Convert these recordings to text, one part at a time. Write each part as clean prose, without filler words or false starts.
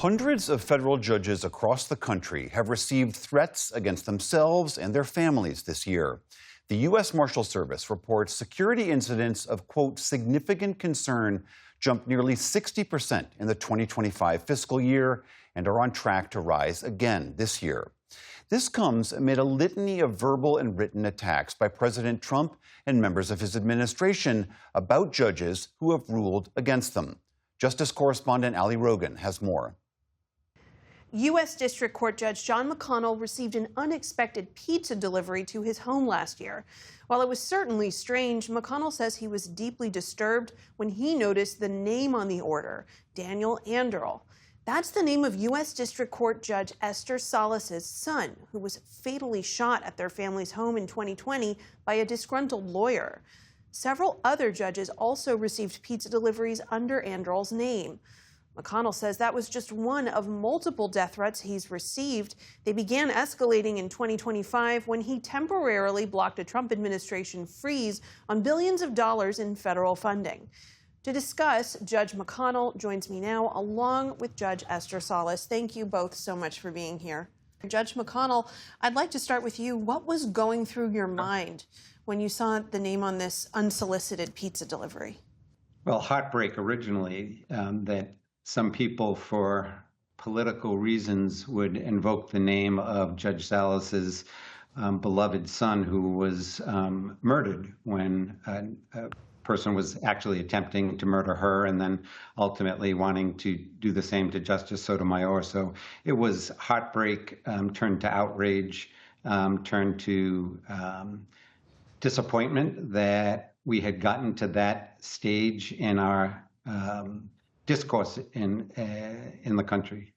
Hundreds of federal judges across the country have received threats against themselves and their families this year. The U.S. Marshals Service reports security incidents of, quote, significant concern jumped nearly 60% in the 2025 fiscal year and are on track to rise again this year. This comes amid a litany of verbal and written attacks by President Trump and members of his administration about judges who have ruled against them. Justice correspondent Ali Rogin has more. U.S. District Court Judge John McConnell received an unexpected pizza delivery to his home last year. While it was certainly strange, McConnell says he was deeply disturbed when he noticed the name on the order, Daniel Anderl. That's the name of U.S. District Court Judge Esther Salas' son, who was fatally shot at their family's home in 2020 by a disgruntled lawyer. Several other judges also received pizza deliveries under Anderl's name. McConnell says that was just one of multiple death threats he's received. They began escalating in 2025 when he temporarily blocked a Trump administration freeze on billions of dollars in federal funding. To discuss, Judge McConnell joins me now, along with Judge Esther Salas. Thank you both so much for being here. Judge McConnell, I'd like to start with you. What was going through your mind when you saw the name on this unsolicited pizza delivery? Well, heartbreak originally, that some people, for political reasons, would invoke the name of Judge Salas's beloved son, who was murdered when a person was actually attempting to murder her and then ultimately wanting to do the same to Justice Sotomayor. So it was heartbreak turned to outrage, turned to disappointment that we had gotten to that stage in our discourse in the country.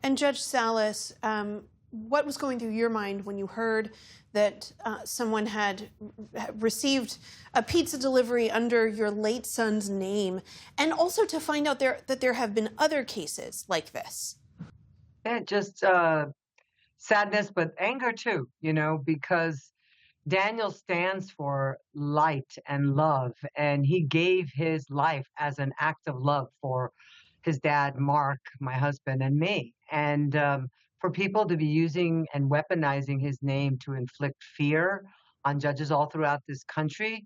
And Judge Salas, what was going through your mind when you heard that someone had received a pizza delivery under your late son's name, and also to find out that there have been other cases like this? Yeah, just sadness, but anger too, because Daniel stands for light and love, and he gave his life as an act of love for his dad, Mark, my husband, and me. And for people to be using and weaponizing his name to inflict fear on judges all throughout this country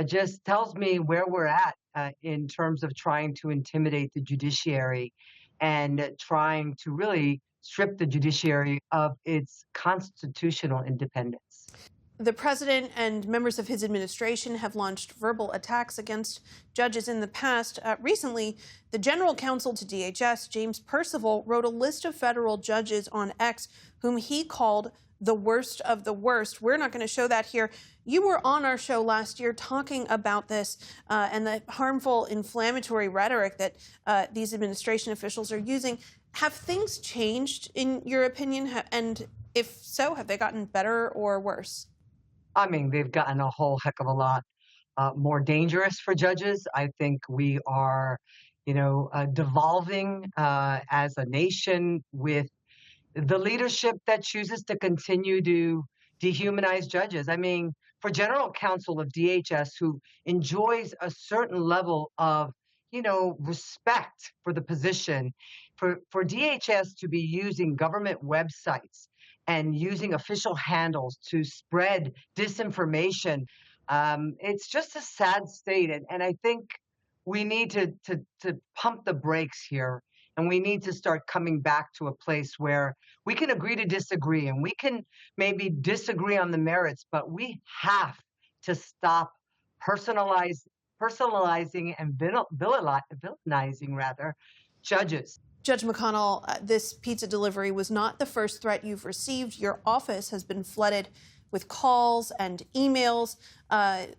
just tells me where we're at in terms of trying to intimidate the judiciary and trying to really strip the judiciary of its constitutional independence. The president and members of his administration have launched verbal attacks against judges in the past. Recently, the general counsel to DHS, James Percival, wrote a list of federal judges on X whom he called the worst of the worst. We're not going to show that here. You were on our show last year talking about this and the harmful, inflammatory rhetoric that these administration officials are using. Have things changed, in your opinion? And if so, have they gotten better or worse? I mean, they've gotten a whole heck of a lot more dangerous for judges. I think we are, devolving as a nation with the leadership that chooses to continue to dehumanize judges. I mean, for general counsel of DHS, who enjoys a certain level of, respect for the position, for DHS to be using government websites and using official handles to spread disinformation, it's just a sad state. And I think we need to pump the brakes here, and we need to start coming back to a place where we can agree to disagree, and we can maybe disagree on the merits, but we have to stop personalizing and villainizing judges. Judge McConnell, this pizza delivery was not the first threat you've received. Your office has been flooded with calls and emails,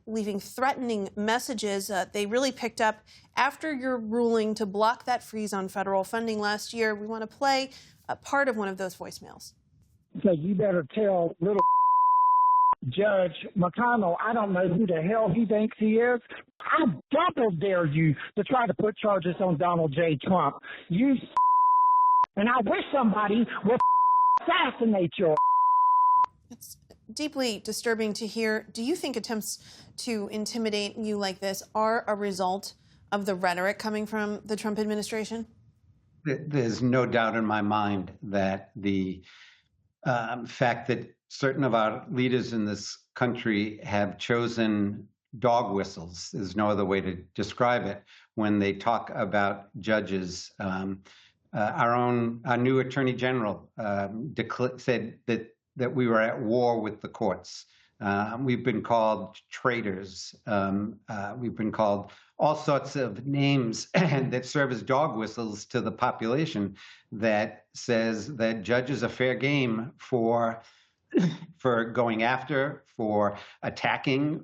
leaving threatening messages. They really picked up after your ruling to block that freeze on federal funding last year. We want to play a part of one of those voicemails. So you better tell little Judge McConnell, I don't know who the hell he thinks he is. I double dare you to try to put charges on Donald J. Trump. You and I wish somebody would assassinate your. It's deeply disturbing to hear. Do you think attempts to intimidate you like this are a result of the rhetoric coming from the Trump administration? There's no doubt in my mind that the fact that certain of our leaders in this country have chosen dog whistles, there's no other way to describe it, when they talk about judges. Our new Attorney General said that we were at war with the courts. We've been called traitors. We've been called all sorts of names that serve as dog whistles to the population that says that judges are fair game for going after, for attacking.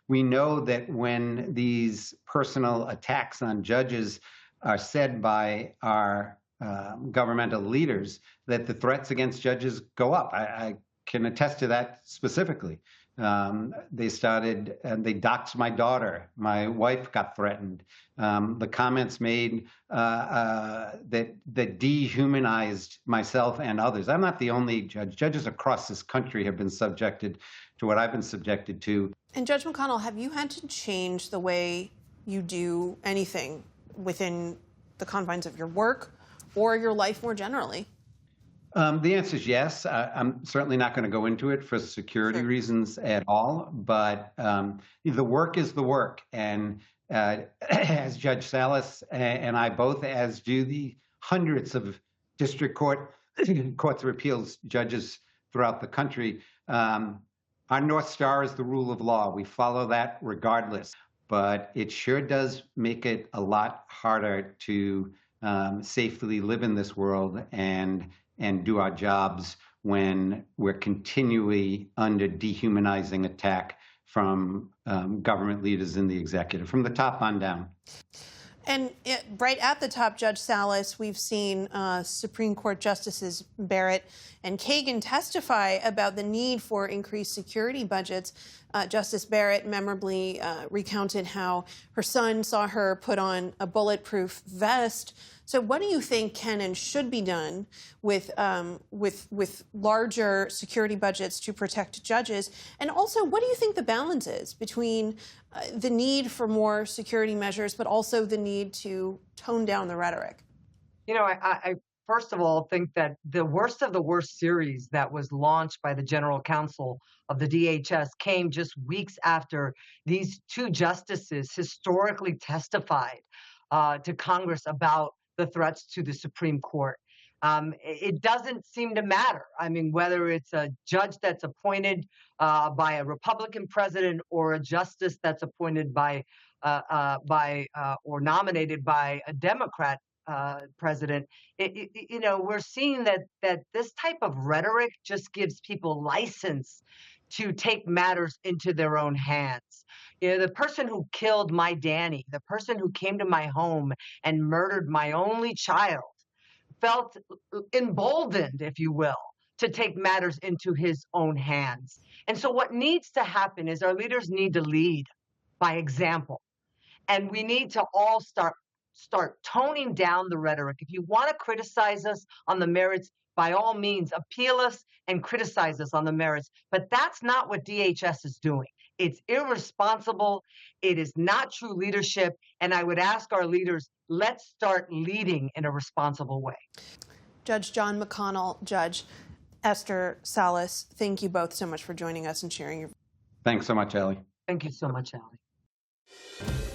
We know that when these personal attacks on judges are said by our governmental leaders, that the threats against judges go up. I can attest to that specifically. They doxed my daughter. My wife got threatened. The comments made that dehumanized myself and others. I'm not the only judge. Judges across this country have been subjected to what I've been subjected to. And Judge McConnell, have you had to change the way you do anything within the confines of your work or your life more generally? The answer is yes. I'm certainly not going to go into it for security reasons at all, but the work is the work. And as Judge Salas and I both, as do the hundreds of district courts of appeals judges throughout the country, our North Star is the rule of law. We follow that regardless. But it sure does make it a lot harder to safely live in this world and do our jobs when we're continually under dehumanizing attack from government leaders in the executive, from the top on down. And right at the top, Judge Salas, we've seen Supreme Court Justices Barrett and Kagan testify about the need for increased security budgets. Justice Barrett memorably recounted how her son saw her put on a bulletproof vest. So what do you think can and should be done with larger security budgets to protect judges? And also, what do you think the balance is between the need for more security measures, but also the need to tone down the rhetoric? You know, I first of all think that the worst of the worst series that was launched by the General Counsel of the DHS came just weeks after these two justices historically testified to Congress about the threats to the Supreme Court. It doesn't seem to matter. I mean, whether it's a judge that's appointed by a Republican president or a justice that's appointed by or nominated by a Democrat president, you know, we're seeing that this type of rhetoric just gives people license to take matters into their own hands. You know, the person who killed my Danny, the person who came to my home and murdered my only child, felt emboldened, if you will, to take matters into his own hands. And so what needs to happen is our leaders need to lead by example. And we need to all start toning down the rhetoric. If you want to criticize us on the merits, by all means, appeal us and criticize us on the merits. But that's not what DHS is doing. It's irresponsible. It is not true leadership. And I would ask our leaders, let's start leading in a responsible way. Judge John McConnell, Judge Esther Salas, thank you both so much for joining us and sharing your. Thanks so much, Ali. Thank you so much, Ali.